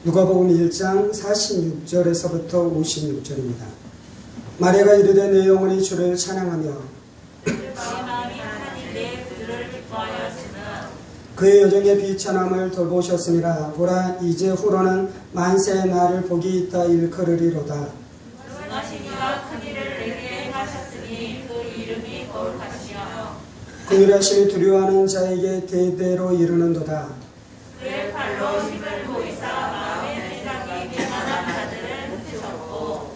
누가복음 1장 46절에서부터 56절입니다. 마리아가 이르되 내 영혼이 주를 찬양하며 그의 여정의 비천함을 돌보셨음이라. 보라, 이제 후로는 만세의 날을 복이 있다 일컬으리로다. 긍휼하심이 두려워하는 자에게 대대로 이르는도다. 그의 팔로 힘을 보이사 마음의 생각이 미련한 자들을 흩으셨고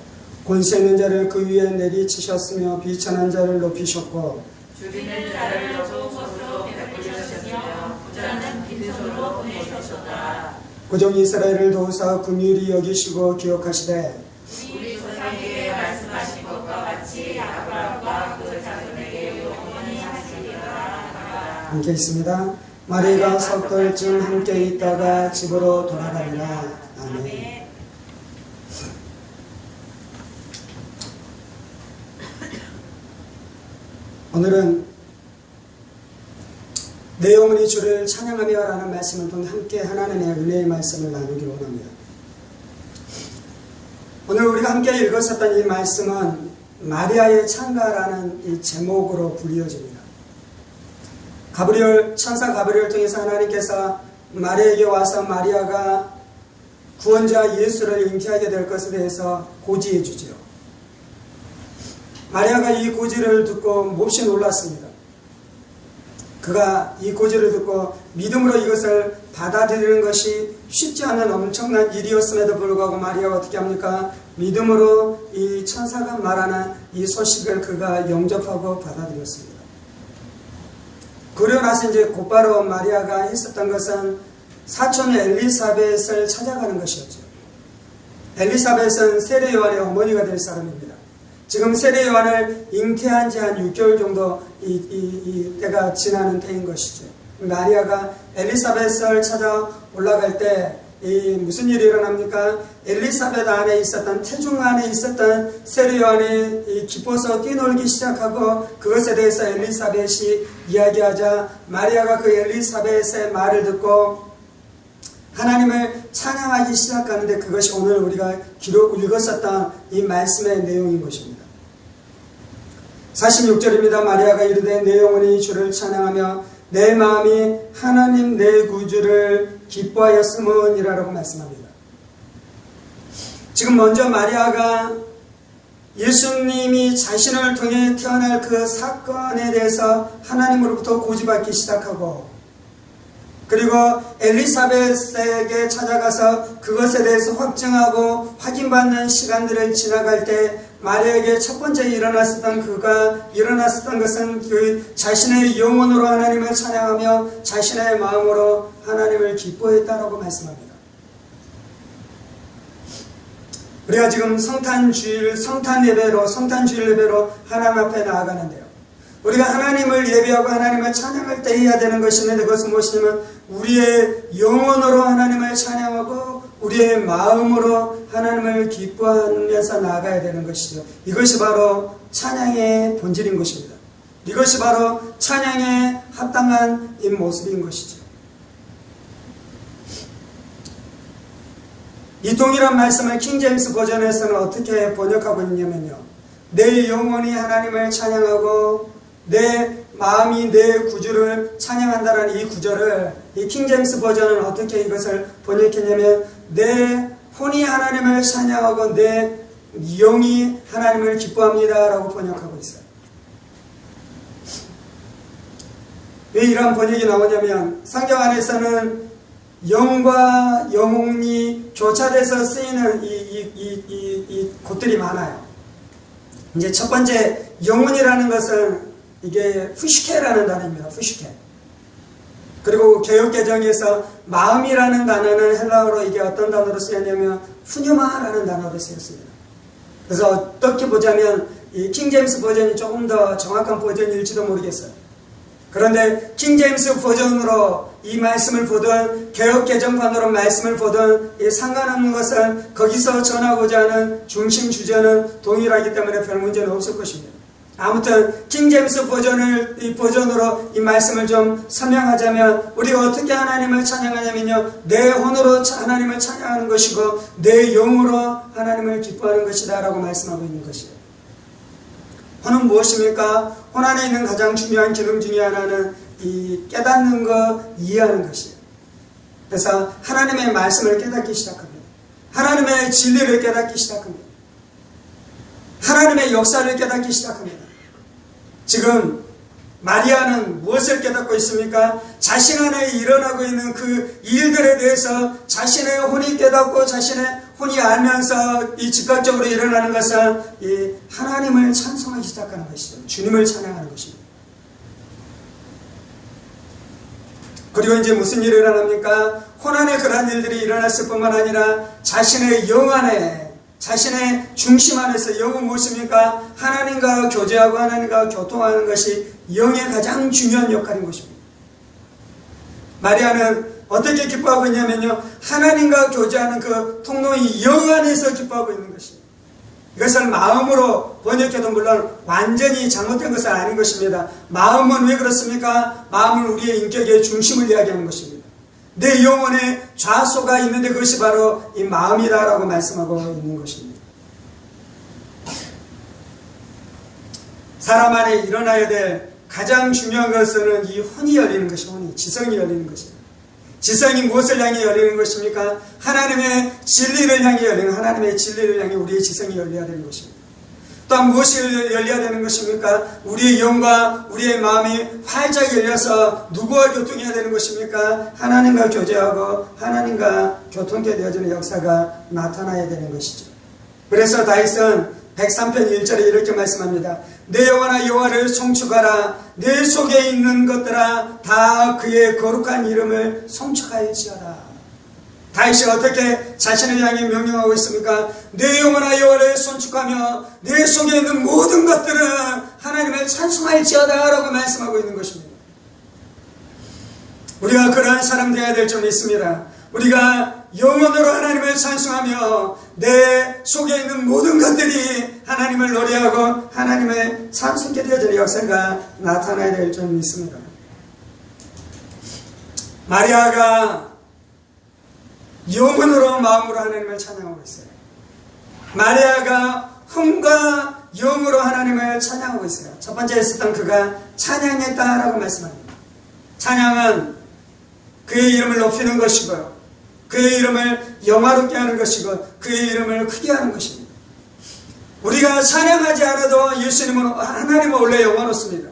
권세 있는 자를 그 위에 내리치셨으며 비천한 자를 높이셨고 죽이는 자를 좋은 것으로 베푸셨으며 부자는 빈손으로 보내셨도다. 고종 이스라엘을 도우사 긍휼히 여기시고 기억하시되 우리 조상에게 말씀하신 것과 같이 아브라함과 그 자손에게 영원히 하시리라. 함께 있습니다. 마리아가 석 달쯤 함께 있다가 집으로 돌아가니라. 아멘. 오늘은 내 영혼이 주를 찬양하며 라는 말씀을 통해 함께 하나님의 은혜의 말씀을 나누기를 원합니다. 오늘 우리가 함께 읽었었던 이 말씀은 마리아의 찬가라는 이 제목으로 불리어집니다. 천사 가브리엘을 통해서 하나님께서 마리아에게 와서 마리아가 구원자 예수를 잉태하게 될 것에 대해서 고지해 주지요. 마리아가 이 고지를 듣고 몹시 놀랐습니다. 그가 이 고지를 듣고 믿음으로 이것을 받아들이는 것이 쉽지 않은 엄청난 일이었음에도 불구하고 마리아가 어떻게 합니까? 믿음으로 이 천사가 말하는 이 소식을 그가 영접하고 받아들였습니다. 그러고 나서 이제 곧바로 마리아가 했었던 것은 사촌 엘리사벳을 찾아가는 것이었죠. 엘리사벳은 세례 요한의 어머니가 될 사람입니다. 지금 세례 요한을 잉태한 지 한 6개월 정도 이 때가 지나는 때인 것이죠. 마리아가 엘리사벳을 찾아 올라갈 때 무슨 일이 일어납니까? 엘리사벳 안에 있었던, 태중 안에 있었던 세례 요한이 기뻐서 뛰놀기 시작하고 그것에 대해서 엘리사벳이 이야기하자 마리아가 그 엘리사벳의 말을 듣고 하나님을 찬양하기 시작하는데 그것이 오늘 우리가 읽었었던 이 말씀의 내용인 것입니다. 46절입니다. 마리아가 이르되 내 영혼이 주를 찬양하며 내 마음이 하나님 내 구주를 기뻐하였음이라고 말씀합니다. 지금 먼저 마리아가 예수님이 자신을 통해 태어날 그 사건에 대해서 하나님으로부터 고지받기 시작하고 그리고 엘리사벳에게 찾아가서 그것에 대해서 확증하고 확인받는 시간들을 지나갈 때 마리아에게 첫 번째 일어났었던 것은 그 자신의 영혼으로 하나님을 찬양하며 자신의 마음으로 하나님을 기뻐했다라고 말씀합니다. 우리가 지금 성탄주일 예배로 하나님 앞에 나아가는데요. 우리가 하나님을 예배하고 하나님을 찬양할 때 해야 되는 것이 있는데 그것은 무엇이냐면 우리의 영혼으로 하나님을 찬양하고 우리의 마음으로 하나님을 기뻐하면서 나아가야 되는 것이죠. 이것이 바로 찬양의 본질인 것입니다. 이것이 바로 찬양에 합당한 이 모습인 것이죠. 이 동일한 말씀을 킹제임스 버전에서는 어떻게 번역하고 있냐면요. 내 영혼이 하나님을 찬양하고 내 마음이 내 구주를 찬양한다는 이 구절을 이 킹제임스 버전은 어떻게 이것을 번역했냐면 내 혼이 하나님을 찬양하고 내 영이 하나님을 기뻐합니다 라고 번역하고 있어요. 왜 이러한 번역이 나오냐면 성경 안에서는 영과 영혼이 교차돼서 쓰이는 이 곳들이 많아요. 이제 첫 번째 영혼이라는 것은 이게 푸시케라는 단어입니다. 푸시케. 그리고 개역개정에서 마음이라는 단어는 헬라어로 이게 어떤 단어로 쓰였냐면 푸뉴마라는 단어로 쓰였습니다. 그래서 어떻게 보자면 이 킹제임스 버전이 조금 더 정확한 버전일지도 모르겠어요. 그런데 킹제임스 버전으로 이 말씀을 보든 개역개정판으로 말씀을 보든 상관없는 것은 거기서 전하고자 하는 중심 주제는 동일하기 때문에 별 문제는 없을 것입니다. 아무튼 킹제임스 이 버전으로 이 말씀을 좀 설명하자면 우리가 어떻게 하나님을 찬양하냐면요, 내 혼으로 하나님을 찬양하는 것이고 내 영으로 하나님을 기뻐하는 것이다 라고 말씀하고 있는 것이에요. 혼은 무엇입니까? 혼 안에 있는 가장 중요한 기능 중에 하나는 이 깨닫는 것, 이해하는 것이에요. 그래서 하나님의 말씀을 깨닫기 시작합니다. 하나님의 진리를 깨닫기 시작합니다. 하나님의 역사를 깨닫기 시작합니다. 지금 마리아는 무엇을 깨닫고 있습니까? 자신 안에 일어나고 있는 그 일들에 대해서 자신의 혼이 깨닫고 자신의 혼이 알면서 이 즉각적으로 일어나는 것은 이 하나님을 찬송하기 시작하는 것이죠. 주님을 찬양하는 것입니다. 그리고 이제 무슨 일이 일어납니까? 혼 안에 그러한 일들이 일어났을 뿐만 아니라 자신의 영 안에, 자신의 중심 안에서 영은 무엇입니까? 하나님과 교제하고 하나님과 교통하는 것이 영의 가장 중요한 역할인 것입니다. 마리아는 어떻게 기뻐하고 있냐면요, 하나님과 교제하는 그 통로의 영 안에서 기뻐하고 있는 것입니다. 이것을 마음으로 번역해도 물론 완전히 잘못된 것은 아닌 것입니다. 마음은 왜 그렇습니까? 마음은 우리의 인격의 중심을 이야기하는 것입니다. 내 영혼에 좌소가 있는데 그것이 바로 이 마음이다라고 말씀하고 있는 것입니다. 사람 안에 일어나야 될 가장 중요한 것은 이 혼이 열리는 것이, 지성이 열리는 것입니다. 지성이 무엇을 향해 열리는 것입니까? 하나님의 진리를 향해 열리는, 하나님의 진리를 향해 우리의 지성이 열려야 되는 것입니다. 또한 무엇이 열려야 되는 것입니까? 우리의 영과 우리의 마음이 활짝 열려서 누구와 교통해야 되는 것입니까? 하나님과 교제하고 하나님과 교통케 되어지는 역사가 나타나야 되는 것이죠. 그래서 다윗은 103편 1절에 이렇게 말씀합니다. 내 영혼아 여호와를 송축하라. 내 속에 있는 것들아 다 그의 거룩한 이름을 송축하일지어다. 다윗이 어떻게 자신을 향해 명령하고 있습니까? 내 영혼아 여호와를 송축하며 내 속에 있는 모든 것들은 하나님을 찬송할지어다 라고 말씀하고 있는 것입니다. 우리가 그러한 사람 되어야 될 점이 있습니다. 우리가 영혼으로 하나님을 찬송하며 내 속에 있는 모든 것들이 하나님을 노래하고 하나님의 찬송케 되어지는 역사가 나타나야 될 점이 있습니다. 마리아가 영혼으로 마음으로 하나님을 찬양하고 있어요. 마리아가 혼과 영으로 하나님을 찬양하고 있어요. 첫 번째 했었던 그가 찬양했다라고 말씀합니다. 찬양은 그의 이름을 높이는 것이고요, 그의 이름을 영화롭게 하는 것이고 그의 이름을 크게 하는 것입니다. 우리가 찬양하지 않아도 예수님은, 하나님은 원래 영화롭습니다.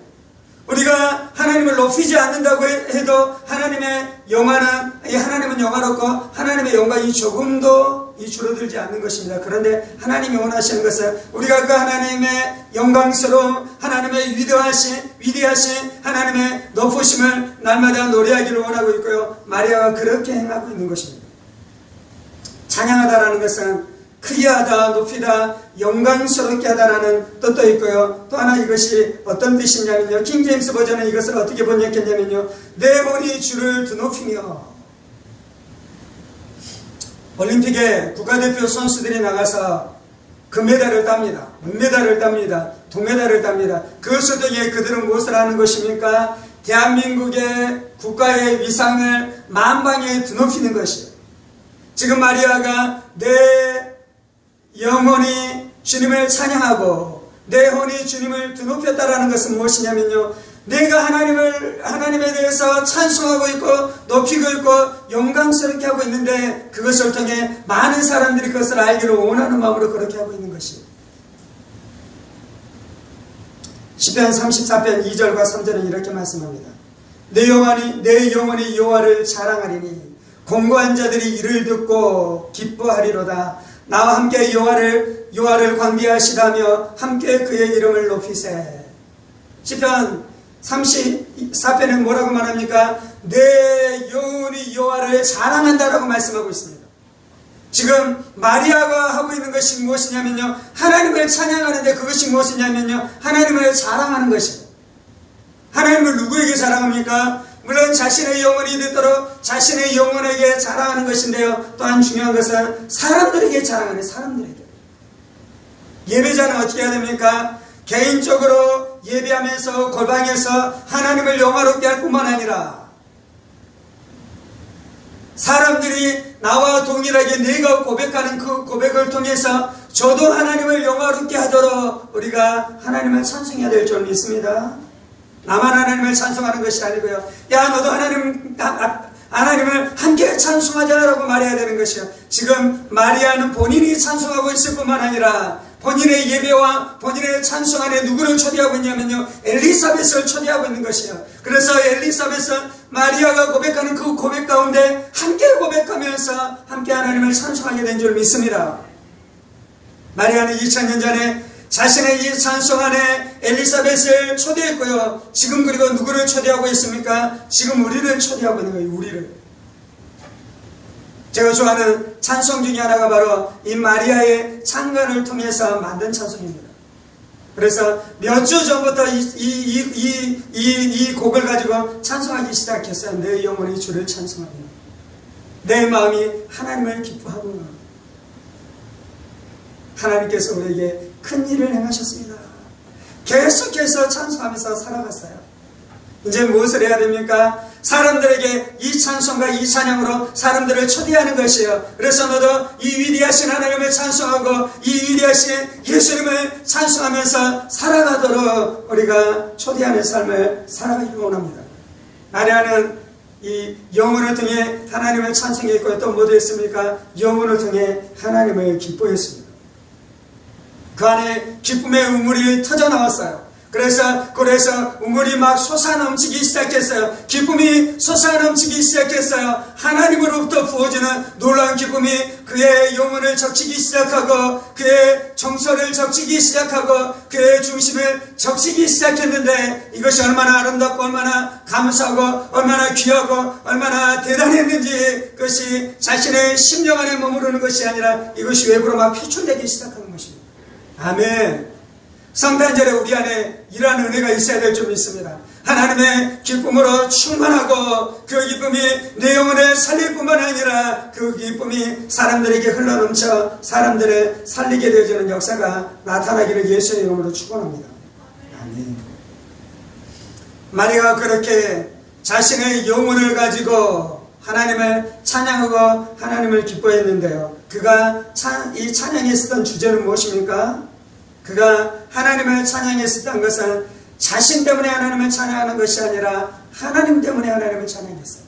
우리가 하나님을 높이지 않는다고 해도 하나님의 영화는, 하나님은 영화롭고 하나님의 영광이 조금도 줄어들지 않는 것입니다. 그런데 하나님이 원하시는 것은 우리가 그 하나님의 영광스러움, 하나님의 위대하신 하나님의 높으심을 날마다 노래하기를 원하고 있고요, 마리아가 그렇게 행하고 있는 것입니다. 찬양하다라는 것은 크게 하다, 높이다, 영광스럽게 하다라는 뜻도 있고요. 또 하나 이것이 어떤 뜻이냐면요, 킹제임스 버전은 이것을 어떻게 번역했냐면요, 내 혼이 주를 드높이며. 올림픽에 국가대표 선수들이 나가서 금메달을 땁니다. 은메달을 땁니다. 동메달을 땁니다. 그것을 통해 그들은 무엇을 하는 것입니까? 대한민국의 국가의 위상을 만방에 드높이는 것이에요. 지금 마리아가 내 영혼이 주님을 찬양하고 내 혼이 주님을 드높였다라는 것은 무엇이냐면요, 내가 하나님에 대해서 찬송하고 있고 높이고 있고 영광스럽게 하고 있는데 그것을 통해 많은 사람들이 그것을 알기를 원하는 마음으로 그렇게 하고 있는 것이에요. 시편 34편 2절과 3절은 이렇게 말씀합니다. 내 영혼이 여호와를 자랑하리니 공고한 자들이 이를 듣고 기뻐하리로다. 나와 함께 여호와를 광대하시다며 함께 그의 이름을 높이세. 시편 34편은 뭐라고 말합니까? 내 영혼이 여호와를 자랑한다라고 말씀하고 있습니다. 지금 마리아가 하고 있는 것이 무엇이냐면요, 하나님을 찬양하는데 그것이 무엇이냐면요, 하나님을 자랑하는 것입니다. 하나님을 누구에게 자랑합니까? 물론 자신의 영혼이 되도록 자신의 영혼에게 자랑하는 것인데요, 또한 중요한 것은 사람들에게 자랑하는, 사람들에게. 예배자는 어떻게 해야 됩니까? 개인적으로 예배하면서 골방에서 하나님을 영화롭게 할 뿐만 아니라 사람들이 나와 동일하게 내가 고백하는 그 고백을 통해서 저도 하나님을 영화롭게 하도록 우리가 하나님을 찬송해야 될 줄 믿습니다. 나만 하나님을 찬송하는 것이 아니고요. 야, 너도 하나님을 함께 찬송하자라고 말해야 되는 것이요. 지금 마리아는 본인이 찬송하고 있을 뿐만 아니라 본인의 예배와 본인의 찬송 안에 누구를 초대하고 있냐면요, 엘리사벳을 초대하고 있는 것이요. 그래서 엘리사벳은 마리아가 고백하는 그 고백 가운데 함께 고백하면서 함께 하나님을 찬송하게 된 줄 믿습니다. 마리아는 2000년 전에 자신의 이 찬송 안에 엘리사벳을 초대했고요. 지금 그리고 누구를 초대하고 있습니까? 지금 우리를 초대하고 있는 거예요. 우리를. 제가 좋아하는 찬송 중에 하나가 바로 이 마리아의 창간을 통해서 만든 찬송입니다. 그래서 몇 주 전부터 이 곡을 가지고 찬송하기 시작했어요. 내 영혼이 주를 찬송하며 내 마음이 하나님을 기뻐하고. 하나님께서 우리에게 큰 일을 행하셨습니다. 계속해서 찬송하면서 살아갔어요. 이제 무엇을 해야 됩니까? 사람들에게 이 찬송과 이 찬양으로 사람들을 초대하는 것이에요. 그래서 너도 이 위대하신 하나님을 찬송하고 이 위대하신 예수님을 찬송하면서 살아가도록 우리가 초대하는 삶을 살아가기 원합니다. 마리아는 이 영혼을 통해 하나님을 찬송했고 또 뭐도 했습니까? 영혼을 통해 하나님을 기뻐했습니다. 그 안에 기쁨의 우물이 터져 나왔어요. 그래서 우물이 막 솟아넘치기 시작했어요. 기쁨이 솟아넘치기 시작했어요. 하나님으로부터 부어지는 놀라운 기쁨이 그의 영혼을 적시기 시작하고 그의 정서를 적시기 시작하고 그의 중심을 적시기 시작했는데 이것이 얼마나 아름답고 얼마나 감사하고 얼마나 귀하고 얼마나 대단했는지 그것이 자신의 심령 안에 머무르는 것이 아니라 이것이 외부로 막 표출되기 시작하는 것입니다. 아멘. 성탄절에 우리 안에 이러한 은혜가 있어야 될 줄 믿습니다. 하나님의 기쁨으로 충만하고 그 기쁨이 내 영혼을 살릴 뿐만 아니라 그 기쁨이 사람들에게 흘러넘쳐 사람들을 살리게 되어지는 역사가 나타나기를 예수의 이름으로 축원합니다. 아멘. 마리아가 그렇게 자신의 영혼을 가지고 하나님을 찬양하고 하나님을 기뻐했는데요. 그가 이 찬양했었던 주제는 무엇입니까? 그가 하나님을 찬양했었던 것은 자신 때문에 하나님을 찬양하는 것이 아니라 하나님 때문에 하나님을 찬양했어요.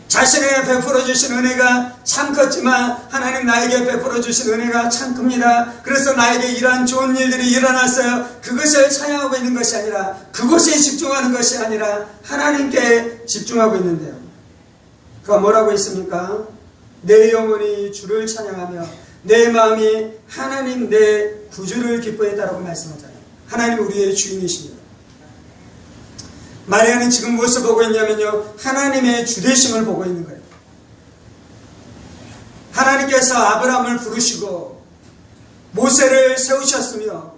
자신에게 베풀어 주신 은혜가 참 컸지만 하나님 나에게 베풀어 주신 은혜가 참 큽니다. 그래서 나에게 이러한 좋은 일들이 일어났어요. 그것을 찬양하고 있는 것이 아니라 그것에 집중하는 것이 아니라 하나님께 집중하고 있는데요. 그가 뭐라고 했습니까? 내 영혼이 주를 찬양하며 내 마음이 하나님 내 구주를 기뻐했다라고 말씀하잖아요. 하나님 우리의 주인이십니다. 마리아는 지금 무엇을 보고 있냐면요, 하나님의 주되심을 보고 있는 거예요. 하나님께서 아브라함을 부르시고 모세를 세우셨으며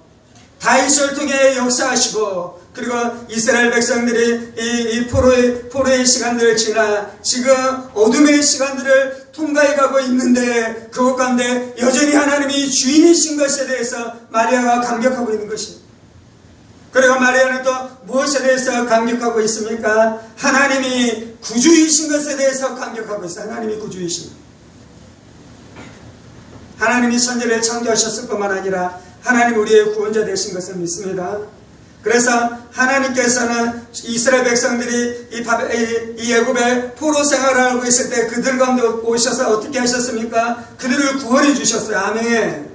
다윗을 통해 역사하시고 그리고 이스라엘 백성들이 이 포로의 시간들을 지나 지금 어둠의 시간들을 통과해 가고 있는데 그것 가운데 여전히 하나님이 주인이신 것에 대해서 마리아가 감격하고 있는 것이에요. 그리고 마리아는 또 무엇에 대해서 감격하고 있습니까? 하나님이 구주이신 것에 대해서 감격하고 있어요. 하나님이 구주이신 것. 하나님이 천지를 창조하셨을 뿐만 아니라 하나님 우리의 구원자 되신 것을 믿습니다. 그래서 하나님께서는 이스라엘 백성들이 이 애굽의 포로 생활을 하고 있을 때 그들 가운데 오셔서 어떻게 하셨습니까? 그들을 구원해 주셨어요. 아멘.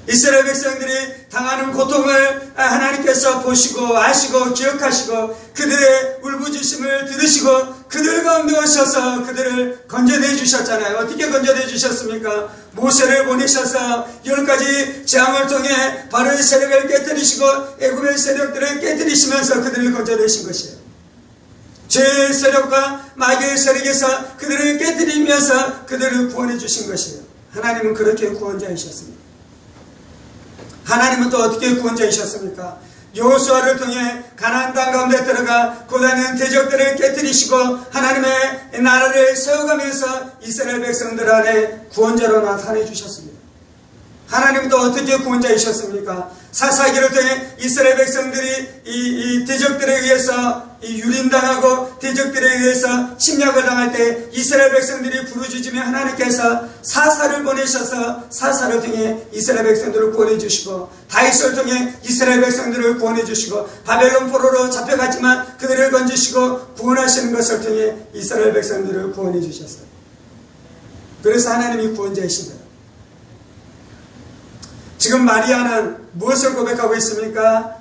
이스라엘 백성들이 당하는 고통을 하나님께서 보시고 아시고 기억하시고 그들의 울부짖음을 들으시고 그들 가운데 오셔서 그들을 건져내 주셨잖아요. 어떻게 건져내 주셨습니까? 모세를 보내셔서 10가지 재앙을 통해 바로의 세력을 깨뜨리시고 애굽의 세력들을 깨뜨리시면서 그들을 건져내신 것이에요. 죄의 세력과 마귀의 세력에서 그들을 깨뜨리면서 그들을 구원해 주신 것이에요. 하나님은 그렇게 구원자이셨습니다. 하나님은 또 어떻게 구원자이셨습니까? 여호수아를 통해 가나안 땅 가운데 들어가 고단한 대적들을 깨뜨리시고 하나님의 나라를 세워가면서 이스라엘 백성들 안에 구원자로 나타내 주셨습니다. 하나님은 또 어떻게 구원자이셨습니까? 사사기를 통해 이스라엘 백성들이 이 대적들에 의해서 유린당하고 대적들에 의해서 침략을 당할 때 이스라엘 백성들이 부르짖으며 하나님께서 사사를 보내셔서 사사를 통해 이스라엘 백성들을 구원해 주시고, 다윗을 통해 이스라엘 백성들을 구원해 주시고, 바벨론 포로로 잡혀갔지만 그들을 건지시고 구원하시는 것을 통해 이스라엘 백성들을 구원해 주셨어요. 그래서 하나님이 구원자이십니다. 지금 마리아는 무엇을 고백하고 있습니까?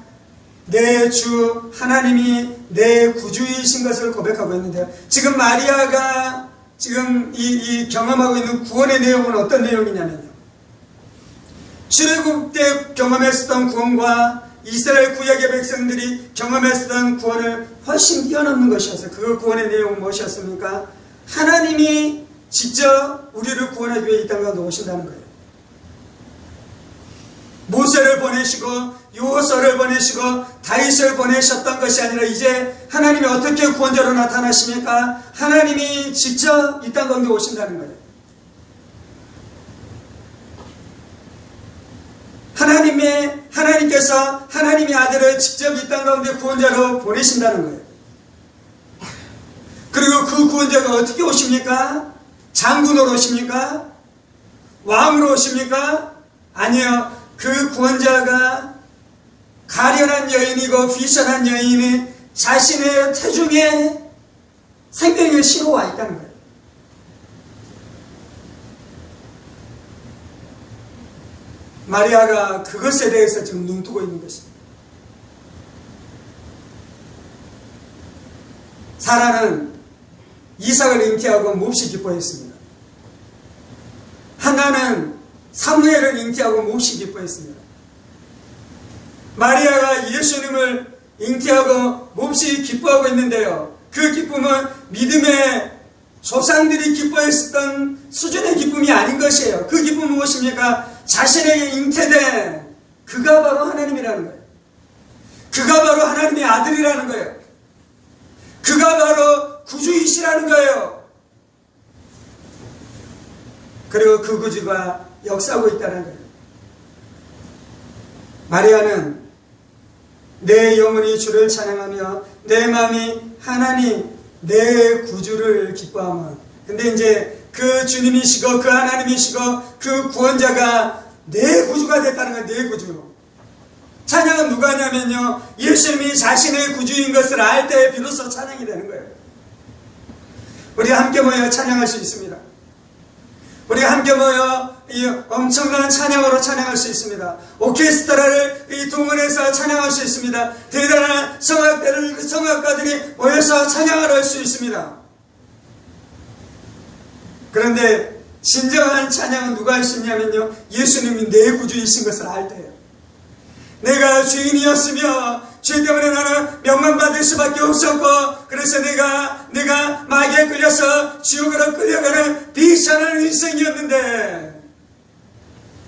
내 주 하나님이 내 구주이신 것을 고백하고 있는데요. 지금 마리아가 지금 이 경험하고 있는 구원의 내용은 어떤 내용이냐면요, 출애굽 때 경험했었던 구원과 이스라엘 구약의 백성들이 경험했었던 구원을 훨씬 뛰어넘는 것이었어요. 그 구원의 내용은 무엇이었습니까? 하나님이 직접 우리를 구원하기 위해 이 땅에 오신다는 거예요. 모세를 보내시고 요호수아를 보내시고 다윗을 보내셨던 것이 아니라 이제 하나님이 어떻게 구원자로 나타나십니까? 하나님이 직접 이 땅 가운데 오신다는 거예요. 하나님께서 하나님의 아들을 직접 이 땅 가운데 구원자로 보내신다는 거예요. 그리고 그 구원자가 어떻게 오십니까? 장군으로 오십니까? 왕으로 오십니까? 아니요. 그 구원자가 가련한 여인이고 비천한 여인이 자신의 태중에 생명의 씨로 와 있다는 거예요. 마리아가 그것에 대해서 지금 눈뜨고 있는 것입니다. 사라는 이삭을 잉태하고 몹시 기뻐했습니다. 한나는 사무엘을 잉태하고 몹시 기뻐했습니다. 마리아가 예수님을 잉태하고 몹시 기뻐하고 있는데요, 그 기쁨은 믿음의 조상들이 기뻐했었던 수준의 기쁨이 아닌 것이에요. 그 기쁨은 무엇입니까? 자신에게 잉태된 그가 바로 하나님이라는 거예요. 그가 바로 하나님의 아들이라는 거예요. 그가 바로 구주이시라는 거예요. 그리고 그 구주가 역사하고 있다는 거예요. 마리아는 내 영혼이 주를 찬양하며 내 마음이 하나님 내 구주를 기뻐하며, 근데 이제 그 주님이시고 그 하나님이시고 그 구원자가 내 구주가 됐다는 거예요. 내 구주. 찬양은 누가 하냐면요, 예수님이 자신의 구주인 것을 알 때 비로소 찬양이 되는 거예요. 우리 함께 모여 찬양할 수 있습니다. 우리가 함께 모여 이 엄청난 찬양으로 찬양할 수 있습니다. 오케스트라를 동원해서 찬양할 수 있습니다. 대단한 성악가들이 모여서 찬양을 할 수 있습니다. 그런데 진정한 찬양은 누가 할 수 있냐면요, 예수님이 내 구주이신 것을 알 때예요. 내가 죄인이었으며 죄 때문에 나는 명망받을 수밖에 없었고, 그래서 내가 마귀에 끌려서 지옥으로 끌려가는 비천한 인생이었는데,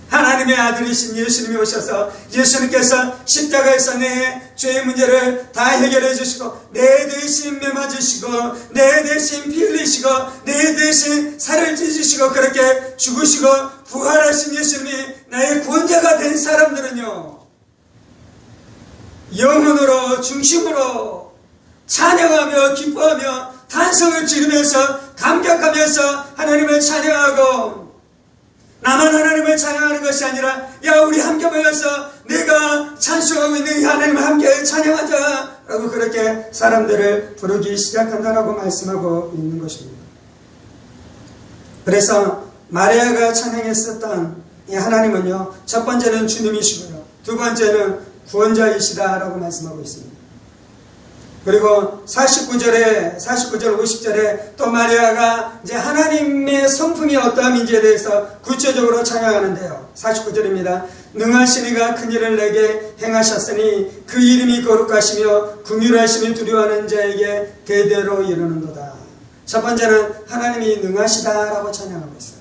하나님의 아들이신 예수님이 오셔서 예수님께서 십자가에서 내 죄의 문제를 다 해결해 주시고 내 대신 매 맞으시고 내 대신 피 흘리시고 내 대신 살을 찢으시고 그렇게 죽으시고 부활하신 예수님이 나의 구원자가 된 사람들은요, 영혼으로 중심으로 찬양하며 기뻐하며 탄성을 지르면서 감격하면서 하나님을 찬양하고, 나만 하나님을 찬양하는 것이 아니라 야 우리 함께 모여서 내가 찬송하고 있는 이 하나님을 함께 찬양하자 라고 그렇게 사람들을 부르기 시작한다라고 말씀하고 있는 것입니다. 그래서 마리아가 찬양했었던 이 하나님은요, 첫 번째는 주님이시고요, 두 번째는 구원자이시다라고 말씀하고 있습니다. 그리고 49절 50절에 또 마리아가 이제 하나님의 성품이 어떠함인지에 대해서 구체적으로 찬양하는데요. 49절입니다. 능하신 이가 큰 일을 내게 행하셨으니 그 이름이 거룩하시며 긍휼하심이 두려워하는 자에게 대대로 이르는도다. 첫 번째는 하나님이 능하시다라고 찬양하고 있어요.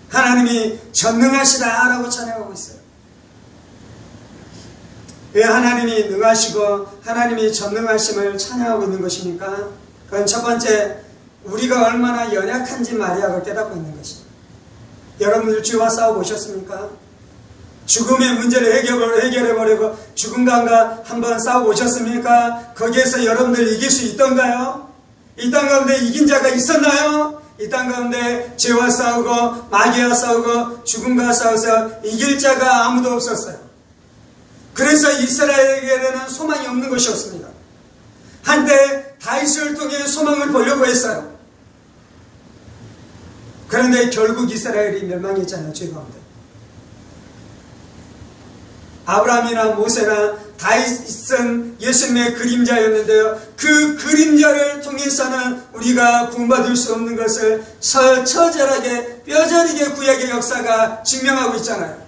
하나님이 전능하시다라고 찬양하고 있어요. 왜 하나님이 능하시고 하나님이 전능하심을 찬양하고 있는 것입니까? 그건 첫 번째, 우리가 얼마나 연약한지 마리아가 깨닫고 있는 것입니다. 여러분들 주와 싸워보셨습니까? 죽음의 문제를 해결해버리고 죽음과 한번 싸워보셨습니까? 거기에서 여러분들 이길 수 있던가요? 이 땅 가운데 이긴 자가 있었나요? 이 땅 가운데 죄와 싸우고 마귀와 싸우고 죽음과 싸워서 이길 자가 아무도 없었어요. 그래서 이스라엘에게는 소망이 없는 것이었습니다. 한때 다윗을 통해 소망을 보려고 했어요. 그런데 결국 이스라엘이 멸망했잖아요. 죄 가운데. 아브라함이나 모세나 다윗은 예수님의 그림자였는데요. 그 그림자를 통해서는 우리가 구원받을 수 없는 것을 처절하게 뼈저리게 구약의 역사가 증명하고 있잖아요.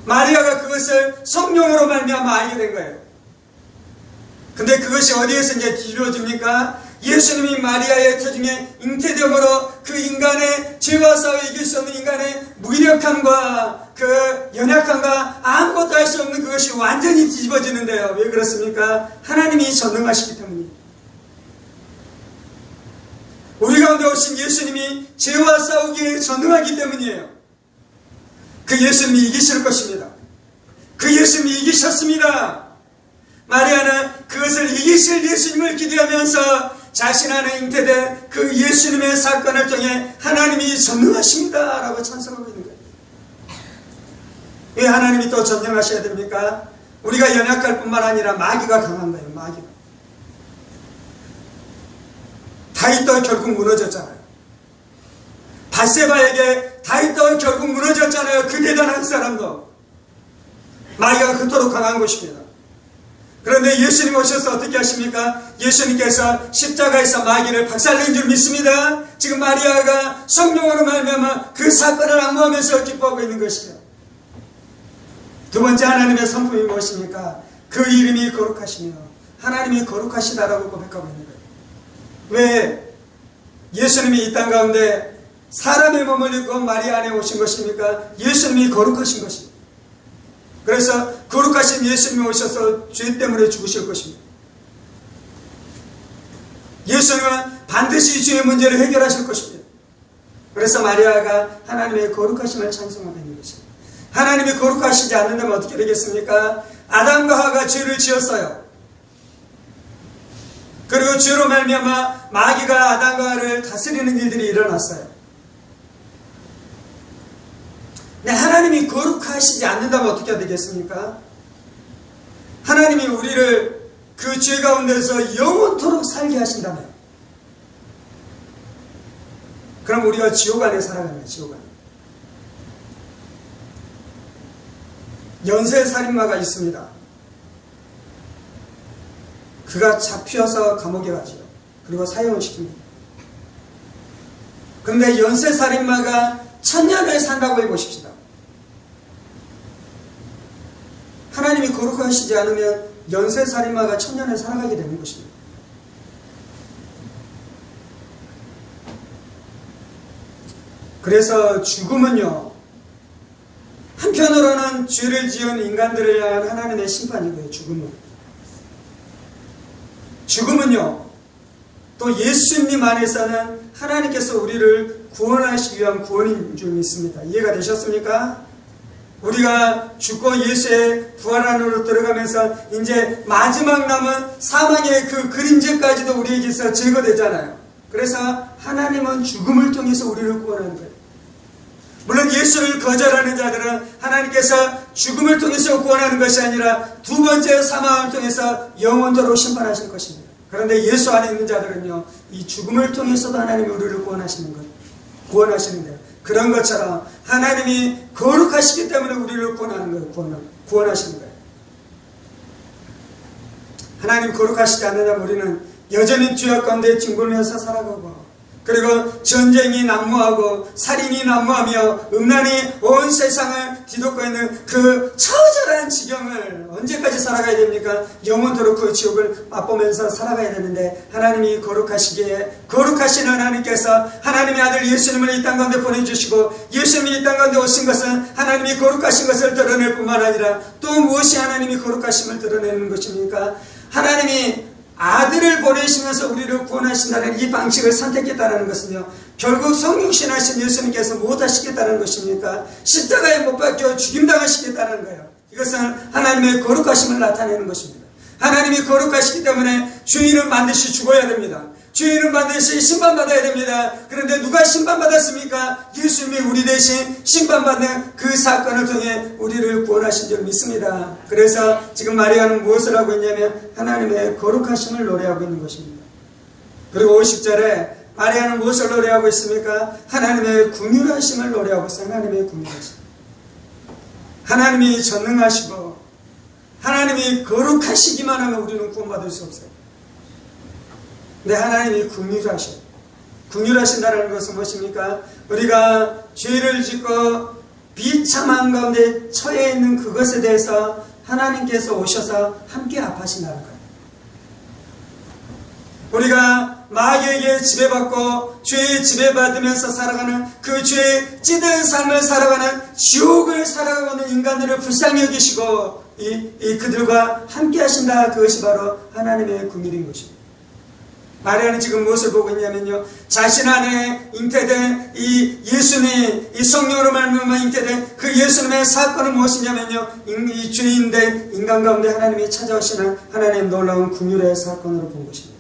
마리아가 그것을 성령으로 말미암아 알게 된 거예요. 근데 그것이 어디에서 이제 뒤집어집니까? 예수님이 마리아의 태중에 잉태됨으로 그 인간의 죄와 싸워 이길 수 없는 인간의 무기력함과 그 연약함과 아무것도 할 수 없는 그것이 완전히 뒤집어지는데요. 왜 그렇습니까? 하나님이 전능하시기 때문이에요. 우리 가운데 오신 예수님이 죄와 싸우기에 전능하기 때문이에요. 그 예수님이 이기실 것입니다. 그 예수님이 이기셨습니다. 마리아는 그것을 이기실 예수님을 기대하면서 자신 안에 잉태된 그 예수님의 사건을 통해 하나님이 전능하십니다 라고 찬송하고 있는 거예요. 왜 하나님이 또 전능하셔야 됩니까? 우리가 연약할 뿐만 아니라 마귀가 강한 거예요. 마귀가. 다윗도 결국 무너졌잖아요. 바세바에게 다윗도 결국 무너졌잖아요. 그 대단한 사람도. 마귀가 그토록 강한 것입니다. 그런데 예수님 오셔서 어떻게 하십니까? 예수님께서 십자가에서 마귀를 박살낸 줄 믿습니다. 지금 마리아가 성령으로 말미암아 그 사건을 안무하면서 기뻐하고 있는 것이죠. 두 번째 하나님의 성품이 무엇입니까? 그 이름이 거룩하시며 하나님이 거룩하시다라고 고백하고 있는 거예요. 왜 예수님이 이 땅 가운데 사람의 몸을 입고 마리아 안에 오신 것입니까? 예수님이 거룩하신 것입니다. 그래서 거룩하신 예수님이 오셔서 죄 때문에 죽으실 것입니다. 예수님은 반드시 죄의 문제를 해결하실 것입니다. 그래서 마리아가 하나님의 거룩하심을 찬송하고 있는 것입니다. 하나님이 거룩하시지 않는다면 어떻게 되겠습니까? 아담과 하와가 죄를 지었어요. 그리고 죄로 말미암아 마귀가 아담과 하와를 다스리는 일들이 일어났어요. 근데 하나님이 거룩하시지 않는다면 어떻게 되겠습니까? 하나님이 우리를 그 죄 가운데서 영원토록 살게 하신다면 그럼 우리가 지옥 안에 살아가는 거예요. 지옥 안에. 연쇄살인마가 있습니다. 그가 잡혀서 감옥에 가죠. 그리고 사형을 시킵니다. 그런데 연쇄살인마가 1000년을 산다고 해보십시다. 하나님이 거룩하시지 않으면 연쇄살인마가 1000년을 살아가게 되는 것입니다. 그래서 죽음은요, 한편으로는 죄를 지은 인간들을 향한 하나님의 심판이고요. 죽음은요, 또 예수님 안에서는 하나님께서 우리를 구원하시기 위한 구원인 줄 믿습니다. 이해가 되셨습니까? 우리가 죽고 예수의 부활 안으로 들어가면서 이제 마지막 남은 사망의 그 그림자까지도 우리에게서 제거되잖아요. 그래서 하나님은 죽음을 통해서 우리를 구원하는 거예요. 물론 예수를 거절하는 자들은 하나님께서 죽음을 통해서 구원하는 것이 아니라 두 번째 사망을 통해서 영원토록 심판하실 것입니다. 그런데 예수 안에 있는 자들은요, 이 죽음을 통해서도 하나님이 우리를 구원하시는데요. 그런 것처럼 하나님이 거룩하시기 때문에 우리를 구원하는 거예요. 구원하시는 거예요. 하나님 거룩하시지 않는다면 우리는 여전히 죄악 가운데 뒹굴면서 살아가고, 그리고 전쟁이 난무하고 살인이 난무하며 음란이 온 세상을 뒤덮고 있는 그 처절한 지경을 언제까지 살아가야 됩니까? 영원토록 그 지옥을 맛보면서 살아가야 되는데, 하나님이 거룩하시기에 거룩하신 하나님께서 하나님의 아들 예수님을 이 땅 가운데 보내주시고, 예수님이 이 땅 가운데 오신 것은 하나님이 거룩하신 것을 드러낼 뿐만 아니라 또 무엇이 하나님이 거룩하심을 드러내는 것입니까? 하나님이 아들을 보내시면서 우리를 구원하신다는 이 방식을 선택했다는 것은요, 결국 성육신하신 예수님께서 무엇하시겠다는 것입니까? 십자가에 못 박혀 죽임당하시겠다는 거예요. 이것은 하나님의 거룩하심을 나타내는 것입니다. 하나님이 거룩하시기 때문에 죄인은 반드시 죽어야 됩니다. 죄인은 반드시 심판받아야 됩니다. 그런데 누가 심판받았습니까? 예수님이 우리 대신 심판받는 그 사건을 통해 우리를 구원하신 줄 믿습니다. 그래서 지금 마리아는 무엇을 하고 있냐면 하나님의 거룩하심을 노래하고 있는 것입니다. 그리고 50절에 마리아는 무엇을 노래하고 있습니까? 하나님의 긍휼하심을 노래하고 있어요. 하나님의 긍휼하심. 하나님이 전능하시고 하나님이 거룩하시기만 하면 우리는 구원받을 수 없어요. 근데 하나님이 긍휼하셔요. 긍휼하신다는 것은 무엇입니까? 우리가 죄를 짓고 비참한 가운데 처해 있는 그것에 대해서 하나님께서 오셔서 함께 아파하신다는 거예요. 우리가 마귀에게 지배받고 죄에 지배받으면서 살아가는 그 죄에 찌든 삶을 살아가는 지옥을 살아가고 있는 인간들을 불쌍히 여기시고 그들과 함께 하신다. 그것이 바로 하나님의 긍휼인 것입니다. 마리아는 지금 무엇을 보고 있냐면요, 자신 안에 잉태된 이 예수님, 이 성령으로 말미암아 잉태된 그 예수님의 사건은 무엇이냐면요, 이 죄인된 인간 가운데 하나님이 찾아오시는 하나님의 놀라운 긍휼의 사건으로 본 것입니다.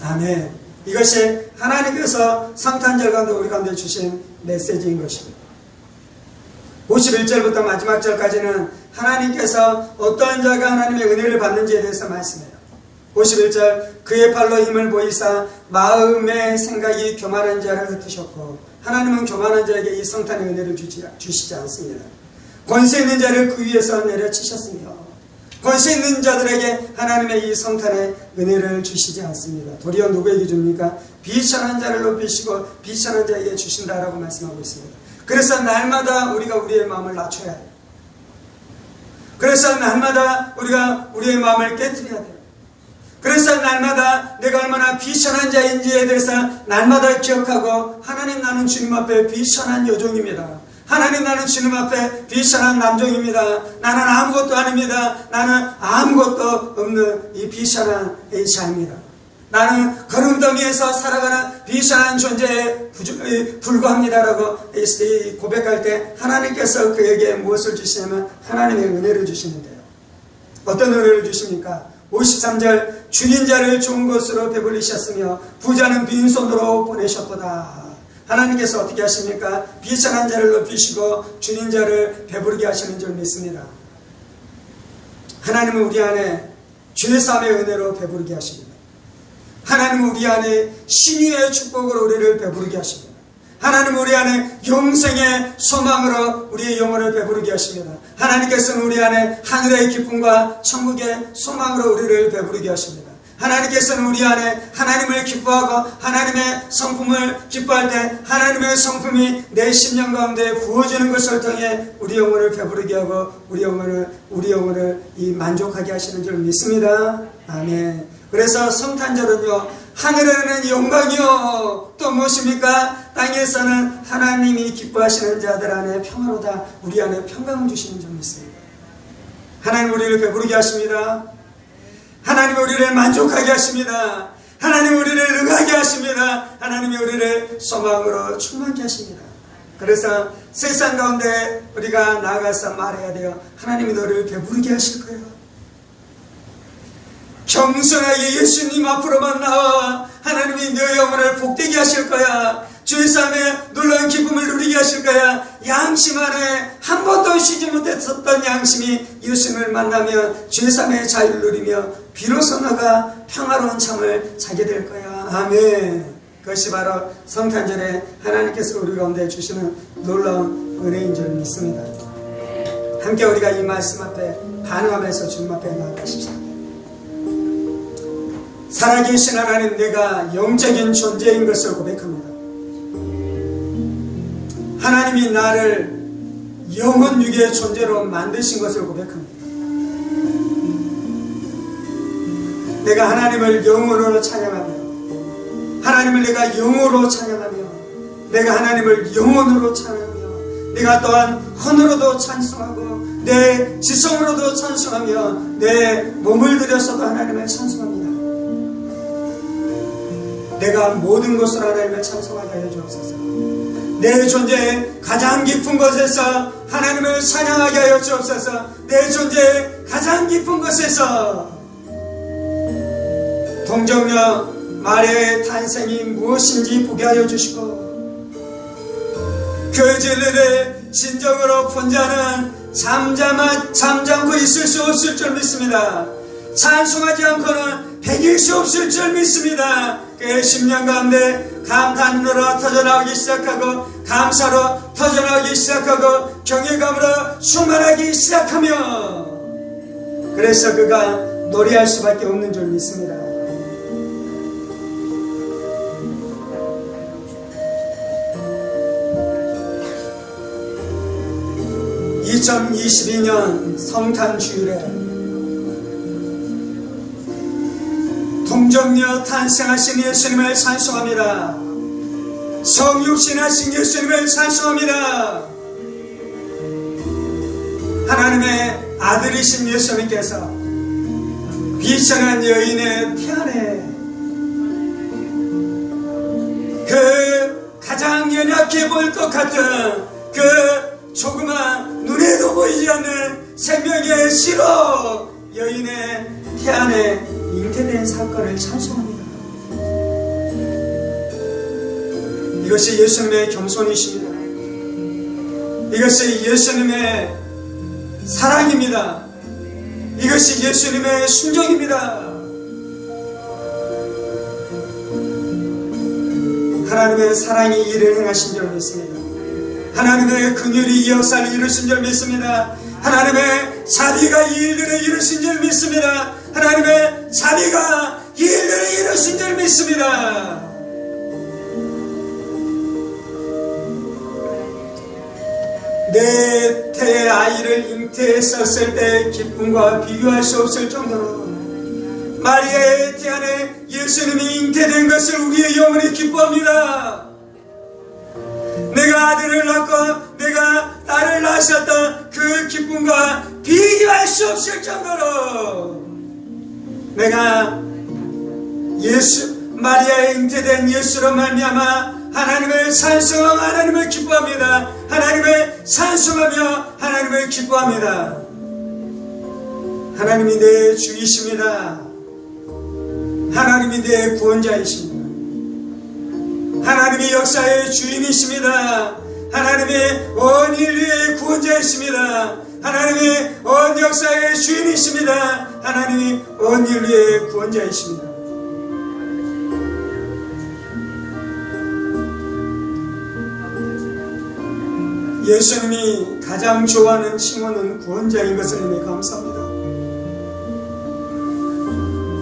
아멘. 이것이 하나님께서 성탄절 가운데 우리 가운데 주신 메시지인 것입니다. 51절부터 마지막 절까지는 하나님께서 어떠한 자가 하나님의 은혜를 받는지에 대해서 말씀해요. 51절, 그의 팔로 힘을 보이사 마음의 생각이 교만한 자를 흩으셨고, 하나님은 교만한 자에게 이 성탄의 은혜를 주시지 않습니다. 권세 있는 자를 그 위에서 내려치셨으며 권세 있는 자들에게 하나님의 이 성탄의 은혜를 주시지 않습니다. 도리어 누구에게 줍니까? 비천한 자를 높이시고 비천한 자에게 주신다라고 말씀하고 있습니다. 그래서 날마다 우리가 우리의 마음을 낮춰야 돼요. 그래서 날마다 우리가 우리의 마음을 깨트려야 돼요. 그래서 날마다 내가 얼마나 비천한 자인지에 대해서 날마다 기억하고, 하나님, 나는 주님 앞에 비천한 여종입니다. 하나님, 나는 주님 앞에 비천한 남종입니다. 나는 아무것도 아닙니다. 나는 아무것도 없는 이 비천한 자입니다. 나는 거름더미에서 살아가는 비천한 존재에 불과합니다라고 고백할 때 하나님께서 그에게 무엇을 주시냐면 하나님의 은혜를 주시는데요. 어떤 은혜를 주십니까? 53절, 줄인 자를 좋은 것으로 배불리셨으며 부자는 빈손으로 보내셨도다. 하나님께서 어떻게 하십니까? 비천한 자를 높이시고 줄인 자를 배부르게 하시는 줄 믿습니다. 하나님은 우리 안에 죄사함의 은혜로 배부르게 하십니다. 하나님은 우리 안에 신유의 축복으로 우리를 배부르게 하십니다. 하나님은 우리 안에 영생의 소망으로 우리의 영혼을 배부르게 하십니다. 하나님께서는 우리 안에 하늘의 기쁨과 천국의 소망으로 우리를 배부르게 하십니다. 하나님께서는 우리 안에 하나님을 기뻐하고 하나님의 성품을 기뻐할 때 하나님의 성품이 내 심령 가운데 부어지는 것을 통해 우리 영혼을 배부르게 하고 우리 영혼을 이 만족하게 하시는 줄 믿습니다. 아멘. 그래서 성탄절은요, 하늘에는 영광이요, 또 무엇입니까? 땅에서는 하나님이 기뻐하시는 자들 안에 평화로다. 우리 안에 평강을 주시는 줄 믿습니다. 하나님 우리를 배부르게 하십니다. 하나님이 우리를 만족하게 하십니다. 하나님이 우리를 응하게 하십니다. 하나님이 우리를 소망으로 충만케 하십니다. 그래서 세상 가운데 우리가 나아가서 말해야 돼요. 하나님이 너를 배부르게 하실 거예요. 겸손하게 예수님 앞으로만 나와 하나님이 너 영혼을 복되게 하실 거야. 죄사함에 놀라운 기쁨을 누리게 하실 거야. 양심 안에 한 번도 쉬지 못했었던 양심이 예수님을 만나면 죄사함의 자유를 누리며 비로소 너가 평화로운 잠을 자게 될 거야. 아멘. 그것이 바로 성탄절에 하나님께서 우리 가운데 주시는 놀라운 은혜인 줄 믿습니다. 함께 우리가 이 말씀 앞에 반응하면서 주님 앞에 나아가십시다. 살아계신 하나님, 내가 영적인 존재인 것을 고백합니다. 하나님이 나를 영혼육의 존재로 만드신 것을 고백합니다. 내가 하나님을 영혼으로 찬양하며, 하나님을 내가 영으로 찬양하며, 내가 하나님을 영혼으로 찬양하며, 내가 또한 혼으로도 찬송하고 내 지성으로도 찬송하며 내 몸을 들여서도 하나님을 찬송합니다. 내가 모든 것으로 하나님을 찬송하게 하여 주옵소서. 내 존재의 가장 깊은 곳에서 하나님을 찬양하게 하여 주옵소서. 내 존재의 가장 깊은 곳에서 동정녀 마리아의 탄생이 무엇인지 보게 하여 주시고, 그 진리를 진정으로 본 자는 잠잠고 있을 수 없을 줄 믿습니다. 찬송하지 않고는 배길 수 없을 줄 믿습니다. 그의 심령 가운데 감탄으로 터져나오기 시작하고, 감사로 터져나오기 시작하고, 경외감으로 충만하기 시작하며, 그래서 그가 노래할 수밖에 없는 줄 믿습니다. 2022년 성탄 주일에 동정녀 탄생하신 예수님을 찬송합니다. 성육신하신 예수님을 찬송합니다. 하나님의 아들이신 예수님께서 비천한 여인의 태 안에 그 가장 연약해 보일 것 같은 그 조그만 눈에도 보이지 않는 생명의 씨로 여인의 태 안에 잉태된 사건을 찬송합니다. 이것이 예수님의 겸손이십니다. 이것이 예수님의 사랑입니다. 이것이 예수님의 순종입니다. 하나님의 사랑이 일을 행하신 줄 믿습니다. 하나님의 긍휼이 이 역사를 이루신 줄 믿습니다. 하나님의 자비가 이 일들을 이루신 줄 믿습니다. 하나님의 자비가 이 일들을 이루신 줄 믿습니다. 내 태의 아이를 잉태했었을 때의 기쁨과 비교할 수 없을 정도로 마리아의 태 안에 예수님이 잉태된 것을 우리의 영혼이 기뻐합니다. 내가 아들을 낳고 내가 딸을 낳으셨던 그 기쁨과 비교할 수 없을 정도로 내가 마리아의 잉태된 예수로 말미암아 하나님을 찬송하며 하나님을 기뻐합니다. 하나님을 찬송하며 하나님을 기뻐합니다. 하나님이 내 주이십니다. 하나님이 내 구원자이십니다. 하나님이 역사의 주인이십니다. 하나님이 온 인류의 구원자이십니다. 하나님이 온 역사의 주인이십니다. 하나님이 온 인류의 구원자이십니다. 예수님이 가장 좋아하는 칭호는 구원자인 것을 인해 감사합니다.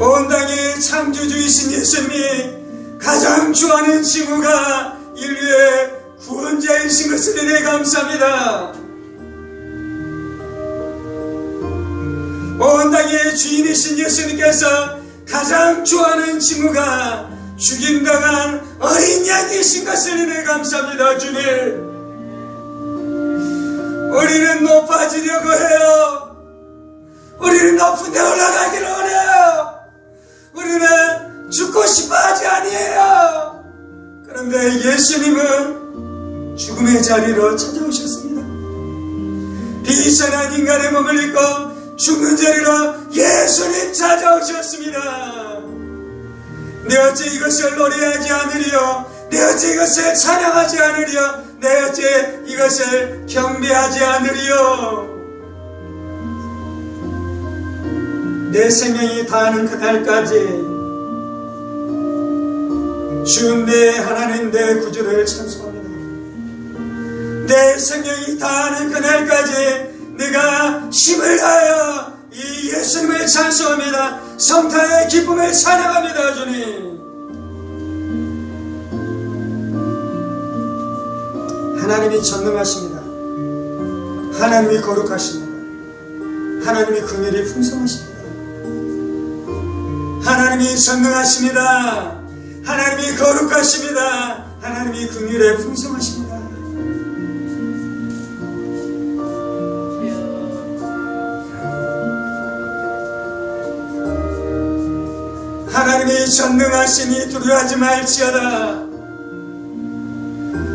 온 땅의 창조주이신 예수님이 가장 좋아하는 칭호가 인류의 구원자이신 것을 인해 감사합니다. 온 땅의 주인이신 예수님께서 가장 좋아하는 칭호가 죽임당한 어린 양이신 것을 인해 감사합니다. 주님, 우리는 높아지려고 해요. 우리는 높은 데 올라가기를 원해요. 우리는 죽고 싶어 하지 아니에요. 그런데 예수님은 죽음의 자리로 찾아오셨습니다. 비천한 인간의 몸을 입고 죽는 자리로 예수님 찾아오셨습니다. 내 어째 이것을 노래하지 않으리요. 내 어째 이것을 찬양하지 않으리요. 내 어째 이것을 경배하지 않으리요. 내 생명이 다하는 그날까지 주님 내 하나님 내 구주를 찬송합니다. 내 생명이 다하는 그날까지 내가 힘을 다하여 이 예수님을 찬송합니다. 성탄의 기쁨을 찬양합니다. 주님, 하나님이 전능하십니다. 하나님이 거룩하십니다. 하나님이 긍휼이 풍성하십니다. 하나님이 전능하십니다. 하나님이 거룩하십니다. 하나님이 긍휼에 풍성하십니다. 하나님이 하나님이 전능하시니 두려워하지 말지어다.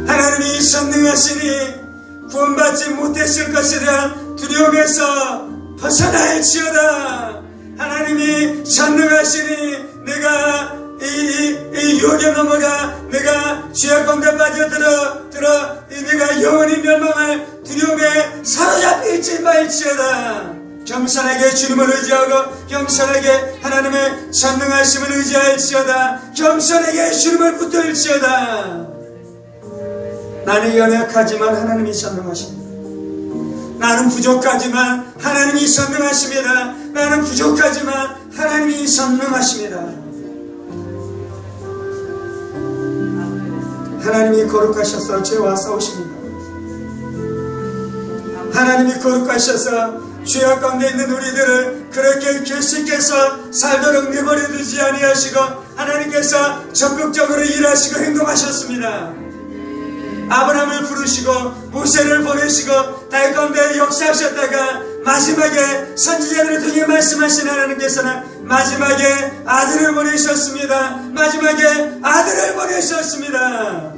하나님이 전능하시니 구원받지 못했을 것에 대한 두려움에서 벗어날지어다. 하나님이 전능하시니 내가 이 유혹에 넘어가 내가 죄악 가운데 빠져들어 내가 영원히 멸망할 두려움에 사로잡힐지 말지어다. 겸손하게 주님을 의지하고 겸손하게 하나님의 전능하심을 의지할지어다. 겸손하게 주님을 붙들지어다. 나는 연약하지만 하나님이 전능하십니다. 나는 부족하지만 하나님이 전능하십니다. 나는 부족하지만 하나님이 전능하십니다. 하나님이 거룩하셔서 죄와 싸우십니다. 하나님이 거룩하셔서 죄악 가운데 있는 우리들을 그렇게 결식해서 살도록 내버려 두지 아니하시고 하나님께서 적극적으로 일하시고 행동하셨습니다. 아브라함을 부르시고 모세를 보내시고 달 가운데 역사하셨다가 마지막에 선지자들을 통해 말씀하신 하나님께서는 마지막에 아들을 보내셨습니다. 마지막에 아들을 보내셨습니다.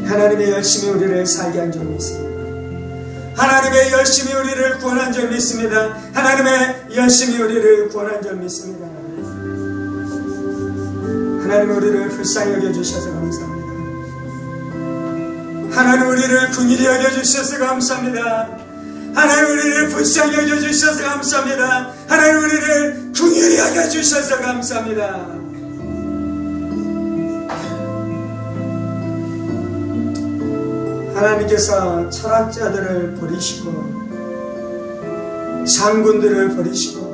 하나님의 열심히 우리를 살게 한 줄 믿습니다. 하나님의 열심히 우리를 구원한 줄 믿습니다. 하나님의 열심히 우리를 구원한 줄 믿습니다. 하나님 우리를 불쌍히 여겨주셔서 감사합니다. 하나님 우리를 긍휼히 여겨주셔서 감사합니다. 하나님 우리를 불쌍히 여겨주셔서 감사합니다. 하나님 우리를 긍휼히 여겨주셔서 감사합니다. 하나님께서 철학자들을 버리시고 장군들을 버리시고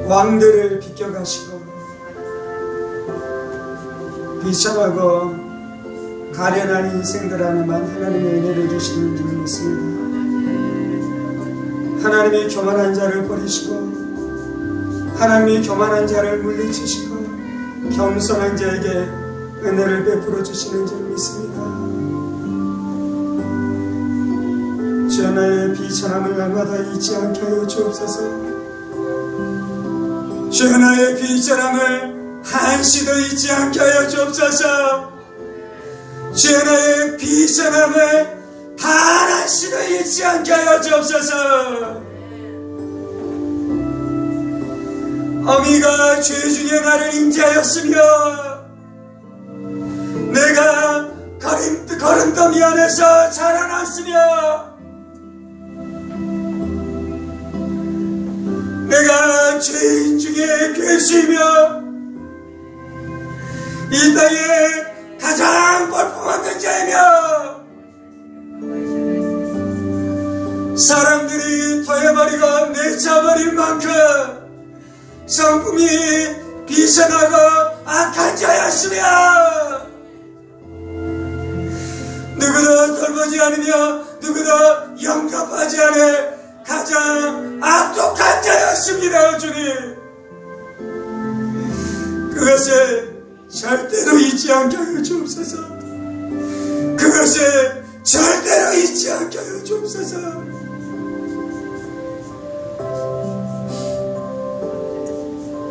왕들을 비껴가시고 비천하고 가련한 인생들 안에만 하나님의 은혜를 주시는 줄 믿습니다. 하나님이 교만한 자를 버리시고 하나님이 교만한 자를 물리치시고 겸손한 자에게 은혜를 베풀어 주시는 줄 믿습니다. 주여 나의 비천함을 날마다 잊지 않게 하여 주옵소서. 주여 나의 비천함을 한시도 잊지 않게 하여 주옵소서. 주여 나의 비천함을 단 한시도 잊지 않게 하여 주옵소서. 어미가 죄 중에 나를 잉태하였으며 내가 거름더미 안에서 자라났으며 내가 죄인 중에 괴수이며 이 땅에 가장 볼품없는 자이며 사람들이 토해버리고 내쳐버릴 만큼 성품이 비천하고 악한 자였으며 누구도 돌보지 않으며 누구도 영접하지 않을 가장 악독한 자였습니다. 주님 그것을 절대로 잊지 않게 하여 주옵소서. 그것을 절대로 잊지 않게 하여 주옵소서.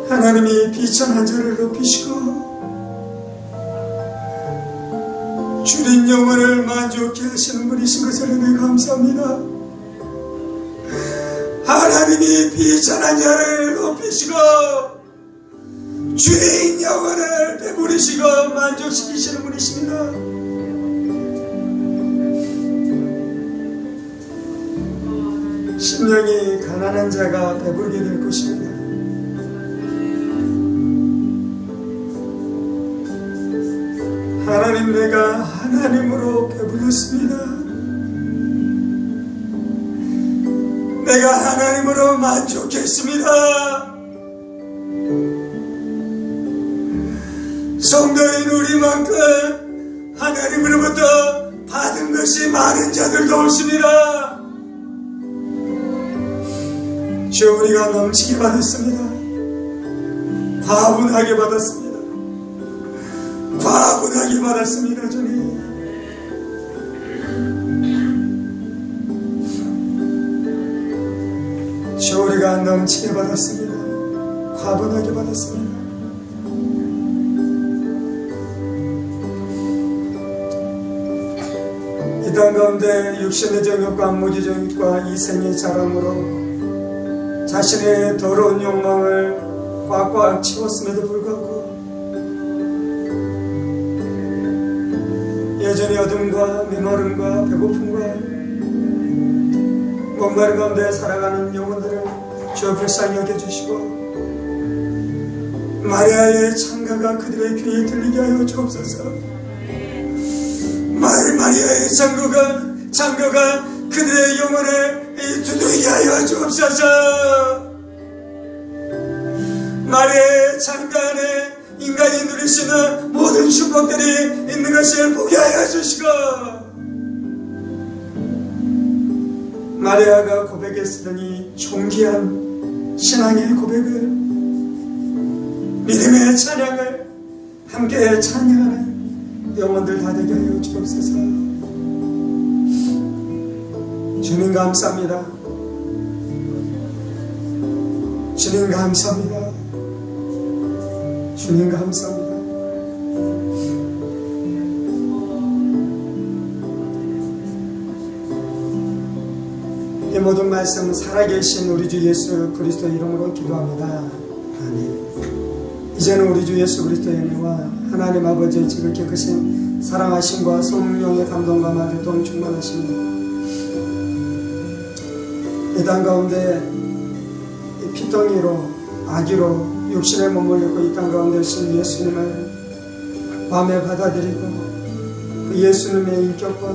하나님이 비천한 자를 높이시고 주린 영혼을 만족케 하시는 분이신 것을 은혜 감사합니다. 하나님이 비천한 자를 높이시고 주인 영혼을 배부르시고 만족시키시는 분이십니다. 심령이 가난한 자가 배부르게 될 것입니다. 하나님 내가 하나님으로 배불렀습니다. 내가 하나님으로 만족했습니다. 성도인 우리만큼 하나님으로부터 받은 것이 많은 자들도 없습니다. 주여 우리가 넘치게 받았습니다. 과분하게 받았습니다. 과분하게 받았습니다. 주님 주여 우리가 우리가 넘치게 받았습니다. 과분하게 받았습니다. 이 땅 가운데 육신의 정욕과 무지 정욕과 이생의 자랑으로 자신의 더러운 욕망을 꽉꽉 채웠음에도 불구하고 여전히 어둠과 메마름과 배고픔과 목마른 가운데 살아가는 영혼들을 주여 불쌍히 여겨주시고 마리아의 창가가 그들의 귀에 들리게 하여 주옵소서. 마리아의 창가가 그들의 영혼을 두드리게 하여 주옵소서. 마리아의 창가 안에 인간이 누릴 수 있는 모든 축복들이 있는 것을 보게 하여 주시고 마리아가 고백했으니 존귀한 신앙의 고백을 믿음의 찬양을 함께 찬양하는 영혼들 다 되게 하여 주옵소서. 주님 감사합니다. 주님 감사합니다. 주님 감사합니다. 이 모든 말씀 살아계신 우리 주 예수 그리스도 이름으로 기도합니다. 아멘. 이제는 우리 주 예수 그리스도의 은혜와 하나님 아버지의 지극히 크신 사랑하심과 성령의 감동과 말교통 충만하심이 이 땅 가운데 피덩이로 아기로 육신의 몸을 입고 이 땅 가운데 오신 예수님을 밤에 받아들이고 그 예수님의 인격과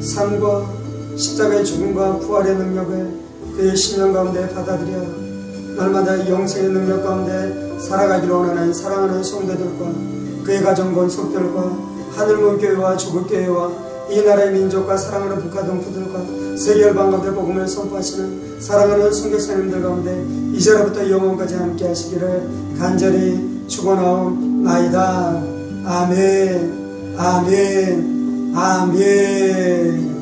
삶과 십자가의 죽음과 부활의 능력을 그의 신령 가운데 받아들여 날마다 영생의 능력 가운데 살아가기를 원하는 사랑하는 성도들과 그의 가정 권속들과 하늘문교회와 조국교회와 이 나라의 민족과 사랑하는 북한 동포들과 세계 열방 가운데 복음을 선포하시는 사랑하는 선교사님들 가운데 이제로부터 영원까지 함께 하시기를 간절히 축원하옵나이다. 아멘. 아멘. 아멘.